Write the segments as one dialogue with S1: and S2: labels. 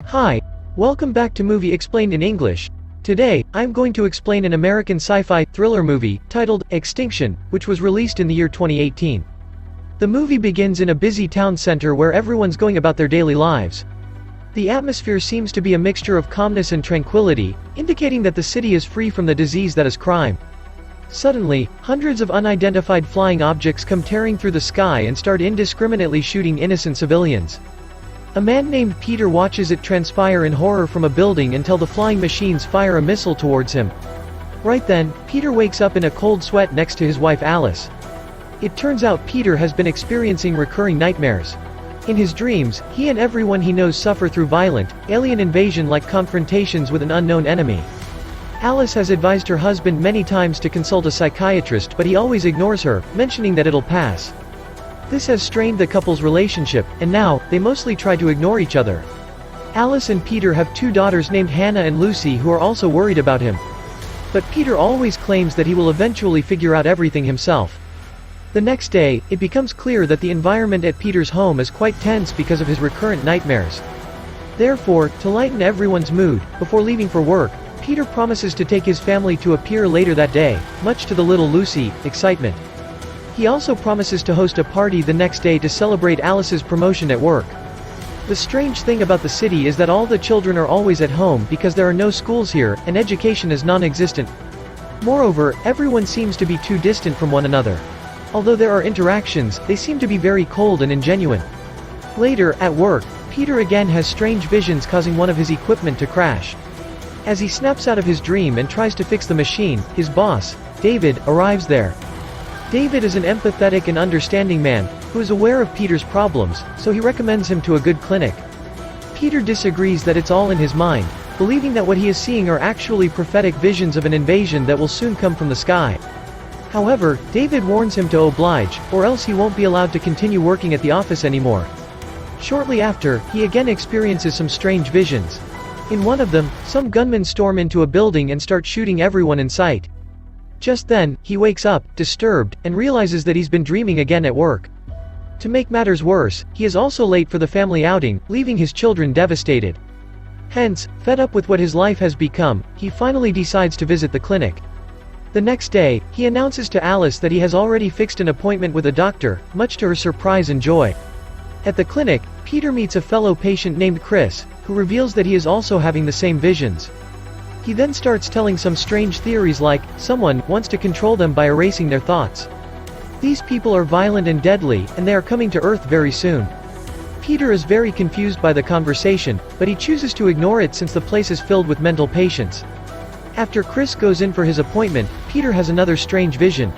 S1: Hi, welcome back to Movie Explained in English. Today, I'm going to explain an American sci-fi thriller movie titled Extinction, which was released in the year 2018. The movie begins in a busy town center where everyone's going about their daily lives. The atmosphere seems to be a mixture of calmness and tranquility, indicating that the city is free from the disease that is crime. Suddenly, hundreds of unidentified flying objects come tearing through the sky and start indiscriminately shooting innocent civilians. A man named Peter watches it transpire in horror from a building until the flying machines fire a missile towards him. Right then, Peter wakes up in a cold sweat next to his wife Alice. It turns out Peter has been experiencing recurring nightmares. In his dreams, he and everyone he knows suffer through violent, alien invasion-like confrontations with an unknown enemy. Alice has advised her husband many times to consult a psychiatrist, but he always ignores her, mentioning that it'll pass. This has strained the couple's relationship, and now, they mostly try to ignore each other. Alice and Peter have two daughters named Hannah and Lucy who are also worried about him. But Peter always claims that he will eventually figure out everything himself. The next day, it becomes clear that the environment at Peter's home is quite tense because of his recurrent nightmares. Therefore, to lighten everyone's mood, before leaving for work, Peter promises to take his family to a pier later that day, much to the little Lucy's excitement. He also promises to host a party the next day to celebrate Alice's promotion at work. The strange thing about the city is that all the children are always at home because there are no schools here, and education is non-existent. Moreover, everyone seems to be too distant from one another. Although there are interactions, they seem to be very cold and ingenuine. Later, at work, Peter again has strange visions causing one of his equipment to crash. As he snaps out of his dream and tries to fix the machine, his boss, David, arrives there. David is an empathetic and understanding man, who is aware of Peter's problems, so he recommends him to a good clinic. Peter disagrees that it's all in his mind, believing that what he is seeing are actually prophetic visions of an invasion that will soon come from the sky. However, David warns him to oblige, or else he won't be allowed to continue working at the office anymore. Shortly after, he again experiences some strange visions. In one of them, some gunmen storm into a building and start shooting everyone in sight. Just then, he wakes up, disturbed, and realizes that he's been dreaming again at work. To make matters worse, he is also late for the family outing, leaving his children devastated. Hence, fed up with what his life has become, he finally decides to visit the clinic. The next day, he announces to Alice that he has already fixed an appointment with a doctor, much to her surprise and joy. At the clinic, Peter meets a fellow patient named Chris, who reveals that he is also having the same visions. He then starts telling some strange theories like, someone wants to control them by erasing their thoughts. These people are violent and deadly, and they are coming to Earth very soon. Peter is very confused by the conversation, but he chooses to ignore it since the place is filled with mental patients. After Chris goes in for his appointment, Peter has another strange vision.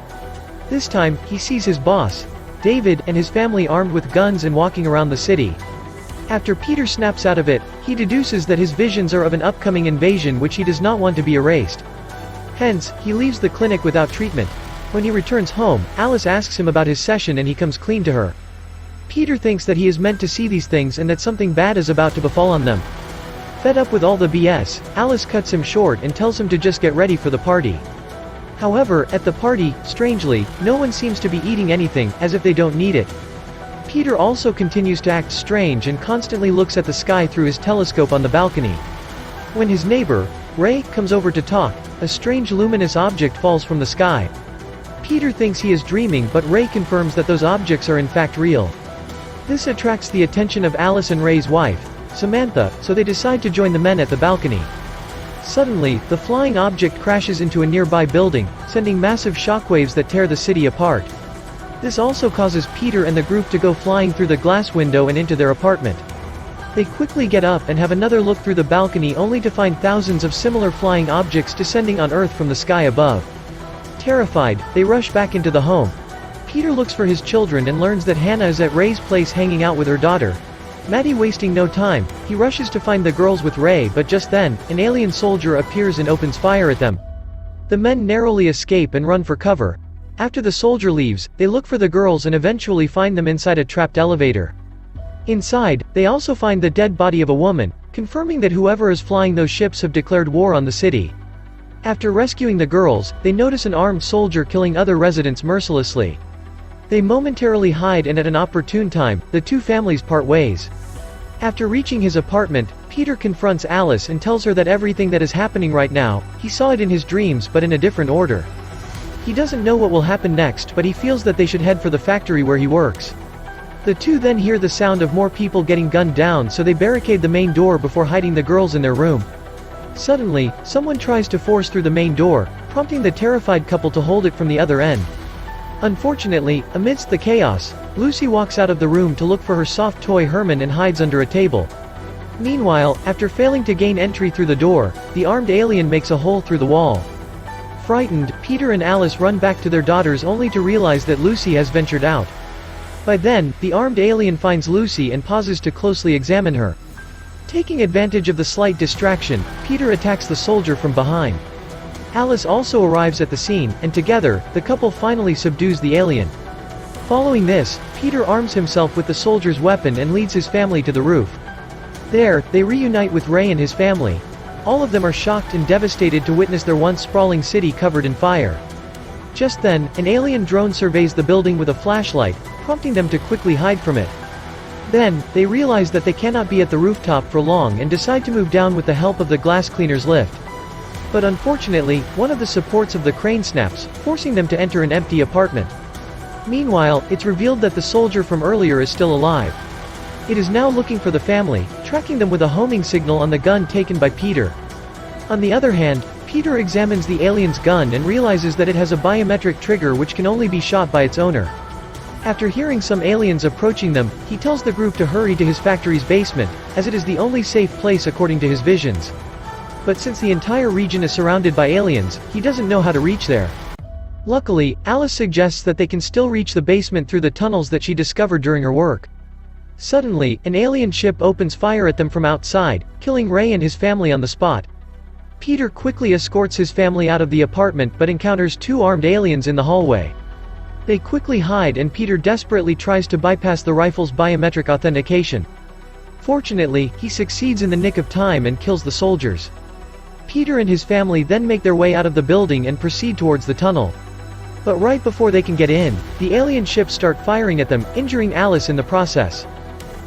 S1: This time, he sees his boss, David, and his family armed with guns and walking around the city. After Peter snaps out of it, he deduces that his visions are of an upcoming invasion which he does not want to be erased. Hence, he leaves the clinic without treatment. When he returns home, Alice asks him about his session and he comes clean to her. Peter thinks that he is meant to see these things and that something bad is about to befall on them. Fed up with all the BS, Alice cuts him short and tells him to just get ready for the party. However, at the party, strangely, no one seems to be eating anything, as if they don't need it. Peter also continues to act strange and constantly looks at the sky through his telescope on the balcony. When his neighbor, Ray, comes over to talk, a strange luminous object falls from the sky. Peter thinks he is dreaming, but Ray confirms that those objects are in fact real. This attracts the attention of Alice and Ray's wife, Samantha, so they decide to join the men at the balcony. Suddenly, the flying object crashes into a nearby building, sending massive shockwaves that tear the city apart. This also causes Peter and the group to go flying through the glass window and into their apartment. They quickly get up and have another look through the balcony only to find thousands of similar flying objects descending on Earth from the sky above. Terrified, they rush back into the home. Peter looks for his children and learns that Hannah is at Ray's place hanging out with her daughter. Maddie wasting no time, he rushes to find the girls with Ray, but just then, an alien soldier appears and opens fire at them. The men narrowly escape and run for cover. After the soldier leaves, they look for the girls and eventually find them inside a trapped elevator. Inside, they also find the dead body of a woman, confirming that whoever is flying those ships have declared war on the city. After rescuing the girls, they notice an armed soldier killing other residents mercilessly. They momentarily hide and at an opportune time, the two families part ways. After reaching his apartment, Peter confronts Alice and tells her that everything that is happening right now, he saw it in his dreams but in a different order. He doesn't know what will happen next, but he feels that they should head for the factory where he works. The two then hear the sound of more people getting gunned down, so they barricade the main door before hiding the girls in their room. Suddenly, someone tries to force through the main door, prompting the terrified couple to hold it from the other end. Unfortunately, amidst the chaos, Lucy walks out of the room to look for her soft toy Herman and hides under a table. Meanwhile, after failing to gain entry through the door, the armed alien makes a hole through the wall. Frightened, Peter and Alice run back to their daughters only to realize that Lucy has ventured out. By then, the armed alien finds Lucy and pauses to closely examine her. Taking advantage of the slight distraction, Peter attacks the soldier from behind. Alice also arrives at the scene, and together, the couple finally subdues the alien. Following this, Peter arms himself with the soldier's weapon and leads his family to the roof. There, they reunite with Ray and his family. All of them are shocked and devastated to witness their once sprawling city covered in fire. Just then, an alien drone surveys the building with a flashlight, prompting them to quickly hide from it. Then, they realize that they cannot be at the rooftop for long and decide to move down with the help of the glass cleaner's lift. But unfortunately, one of the supports of the crane snaps, forcing them to enter an empty apartment. Meanwhile, it's revealed that the soldier from earlier is still alive. It is now looking for the family, tracking them with a homing signal on the gun taken by Peter. On the other hand, Peter examines the alien's gun and realizes that it has a biometric trigger which can only be shot by its owner. After hearing some aliens approaching them, he tells the group to hurry to his factory's basement, as it is the only safe place according to his visions. But since the entire region is surrounded by aliens, he doesn't know how to reach there. Luckily, Alice suggests that they can still reach the basement through the tunnels that she discovered during her work. Suddenly, an alien ship opens fire at them from outside, killing Ray and his family on the spot. Peter quickly escorts his family out of the apartment but encounters two armed aliens in the hallway. They quickly hide and Peter desperately tries to bypass the rifle's biometric authentication. Fortunately, he succeeds in the nick of time and kills the soldiers. Peter and his family then make their way out of the building and proceed towards the tunnel. But right before they can get in, the alien ships start firing at them, injuring Alice in the process.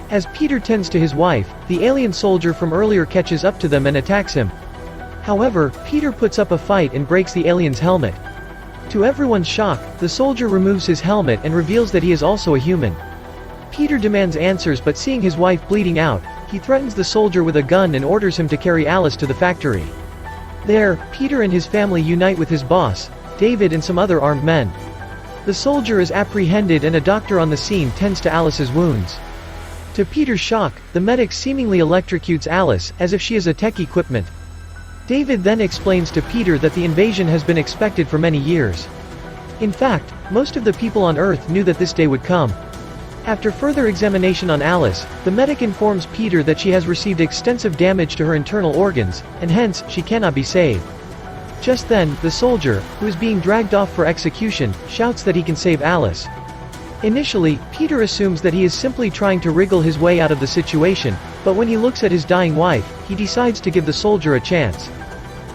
S1: As Peter tends to his wife, the alien soldier from earlier catches up to them and attacks him. However, Peter puts up a fight and breaks the alien's helmet. To everyone's shock, the soldier removes his helmet and reveals that he is also a human. Peter demands answers, but seeing his wife bleeding out, he threatens the soldier with a gun and orders him to carry Alice to the factory. There, Peter and his family unite with his boss, David, and some other armed men. The soldier is apprehended and a doctor on the scene tends to Alice's wounds. To Peter's shock, the medic seemingly electrocutes Alice, as if she is a tech equipment. David then explains to Peter that the invasion has been expected for many years. In fact, most of the people on Earth knew that this day would come. After further examination on Alice, the medic informs Peter that she has received extensive damage to her internal organs, and hence, she cannot be saved. Just then, the soldier, who is being dragged off for execution, shouts that he can save Alice. Initially, Peter assumes that he is simply trying to wriggle his way out of the situation, but when he looks at his dying wife, he decides to give the soldier a chance.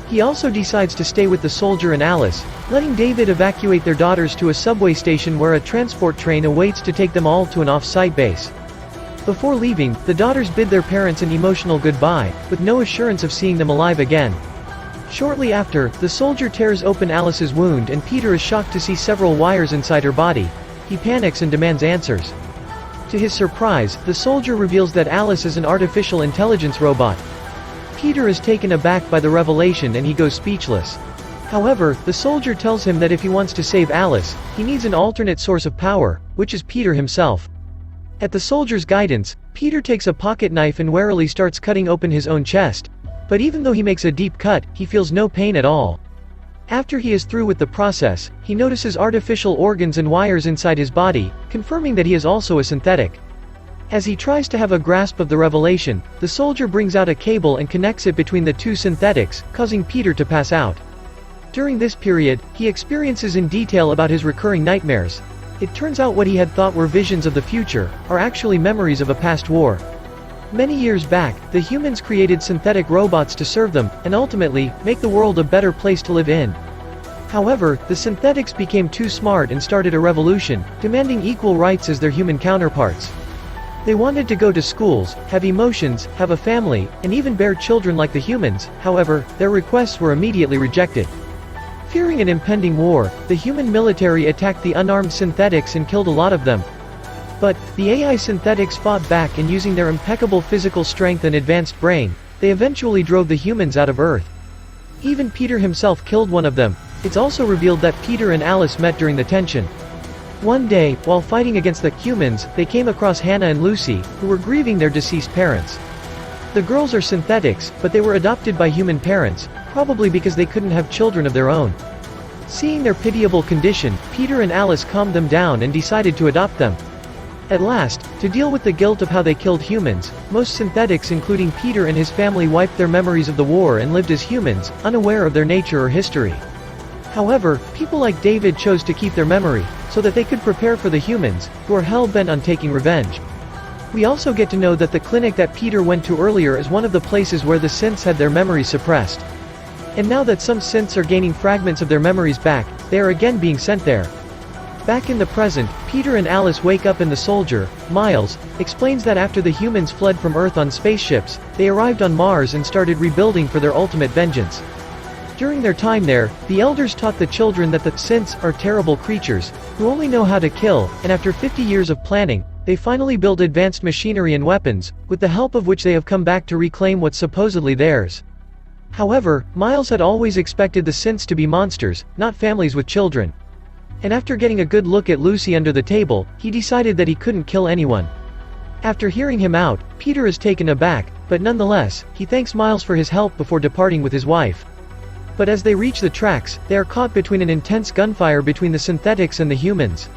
S1: He also decides to stay with the soldier and Alice, letting David evacuate their daughters to a subway station where a transport train awaits to take them all to an off-site base. Before leaving, the daughters bid their parents an emotional goodbye, with no assurance of seeing them alive again. Shortly after, the soldier tears open Alice's wound and Peter is shocked to see several wires inside her body. He panics and demands answers. To his surprise, the soldier reveals that Alice is an artificial intelligence robot. Peter is taken aback by the revelation and he goes speechless. However, the soldier tells him that if he wants to save Alice, he needs an alternate source of power, which is Peter himself. At the soldier's guidance, Peter takes a pocket knife and warily starts cutting open his own chest. But even though he makes a deep cut, he feels no pain at all. After he is through with the process, he notices artificial organs and wires inside his body, confirming that he is also a synthetic. As he tries to have a grasp of the revelation, the soldier brings out a cable and connects it between the two synthetics, causing Peter to pass out. During this period, he experiences in detail about his recurring nightmares. It turns out what he had thought were visions of the future, are actually memories of a past war. Many years back, the humans created synthetic robots to serve them, and ultimately, make the world a better place to live in. However, the synthetics became too smart and started a revolution, demanding equal rights as their human counterparts. They wanted to go to schools, have emotions, have a family, and even bear children like the humans. However, their requests were immediately rejected. Fearing an impending war, the human military attacked the unarmed synthetics and killed a lot of them. But, the AI synthetics fought back, and using their impeccable physical strength and advanced brain, they eventually drove the humans out of Earth. Even Peter himself killed one of them. It's also revealed that Peter and Alice met during the tension. One day, while fighting against the humans, they came across Hannah and Lucy, who were grieving their deceased parents. The girls are synthetics, but they were adopted by human parents, probably because they couldn't have children of their own. Seeing their pitiable condition, Peter and Alice calmed them down and decided to adopt them. At last, to deal with the guilt of how they killed humans, most synthetics including Peter and his family wiped their memories of the war and lived as humans, unaware of their nature or history. However, people like David chose to keep their memory, so that they could prepare for the humans, who are hell-bent on taking revenge. We also get to know that the clinic that Peter went to earlier is one of the places where the synths had their memories suppressed. And now that some synths are gaining fragments of their memories back, they are again being sent there. Back in the present, Peter and Alice wake up and the soldier, Miles, explains that after the humans fled from Earth on spaceships, they arrived on Mars and started rebuilding for their ultimate vengeance. During their time there, the elders taught the children that the synths are terrible creatures, who only know how to kill, and after 50 years of planning, they finally built advanced machinery and weapons, with the help of which they have come back to reclaim what's supposedly theirs. However, Miles had always expected the synths to be monsters, not families with children. And after getting a good look at Lucy under the table, he decided that he couldn't kill anyone. After hearing him out, Peter is taken aback, but nonetheless, he thanks Miles for his help before departing with his wife. But as they reach the tracks, they are caught between an intense gunfire between the synthetics and the humans.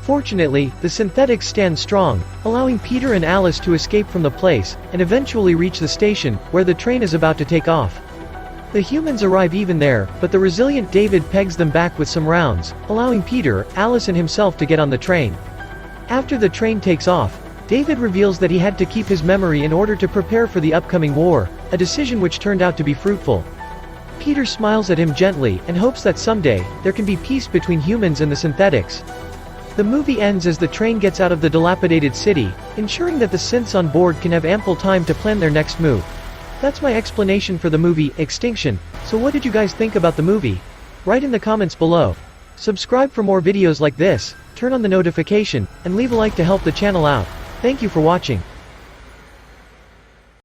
S1: Fortunately, the synthetics stand strong, allowing Peter and Alice to escape from the place, and eventually reach the station, where the train is about to take off. The humans arrive even there, but the resilient David pegs them back with some rounds, allowing Peter, Alice and himself to get on the train. After the train takes off, David reveals that he had to keep his memory in order to prepare for the upcoming war, a decision which turned out to be fruitful. Peter smiles at him gently, and hopes that someday, there can be peace between humans and the synthetics. The movie ends as the train gets out of the dilapidated city, ensuring that the synths on board can have ample time to plan their next move. That's my explanation for the movie, Extinction. So what did you guys think about the movie? Write in the comments below. Subscribe for more videos like this, turn on the notification, and leave a like to help the channel out. Thank you for watching.